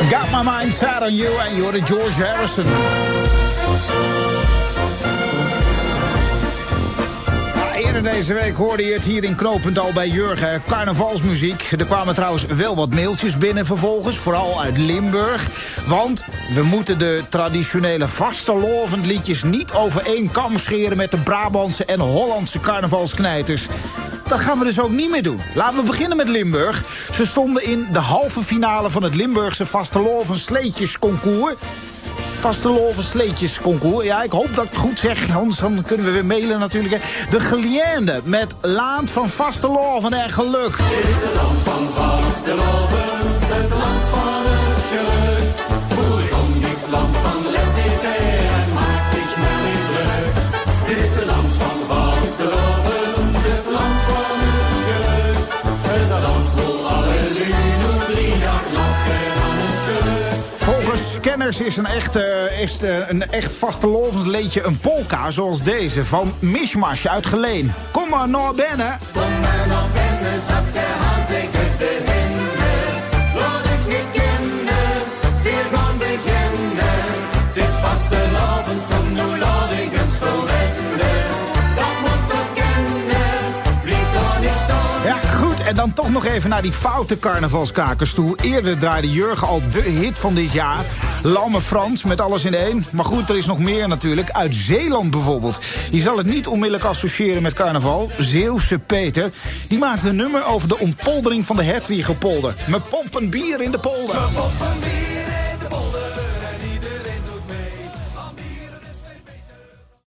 Got My Mind Set On You en you're George Harrison. Eerder deze week hoorde je het hier in Knooppunt al bij Jurgen. Carnavalsmuziek. Er kwamen trouwens wel wat mailtjes binnen vervolgens. Vooral uit Limburg. Want we moeten de traditionele vastelovendliedjes niet over één kam scheren met de Brabantse en Hollandse carnavalsknijters. Dat gaan we dus ook niet meer doen. Laten we beginnen met Limburg. Ze stonden in de halve finale van het Limburgse vasteloven-sleetjesconcours. Vasteloven-sleetjesconcours. Ja, ik hoop dat ik het goed zeg, anders dan kunnen we weer mailen natuurlijk. Hè. De Geleerde met Land van Vasteloven en geluk. Dit is het land van Vasteloven, het land van het geluk. Bourgon is land van laissez-faire en maakt dich maar niet druk. Dit is het land van Vasteloven, het land van het geluk. Het land vol alle luno, 3 dag lachen aan het geluk. Volgens kenners is een echt vastelovensleedje een polka zoals deze van Mishmash uit Geleen. Kom maar naar binnen. Kom maar naar binnen, zak de hand, ik het de hinde. Laat ik niet kennen, weer gaan beginnen. Het is vastelovend, kom nu laat ik het verwenden. Dat moet ik kennen, blijf daar niet staan. Ja, goed. En dan toch nog even naar die foute carnavalskakers toe. Eerder draaide Jurgen al de hit van dit jaar. Lamme Frans met alles in één. Maar goed, er is nog meer natuurlijk. Uit Zeeland bijvoorbeeld. Je zal het niet onmiddellijk associëren met carnaval. Zeeuwse Peter. Die maakte een nummer over de ontpoldering van de Hedwigepolder. Me pompen bier in de polder.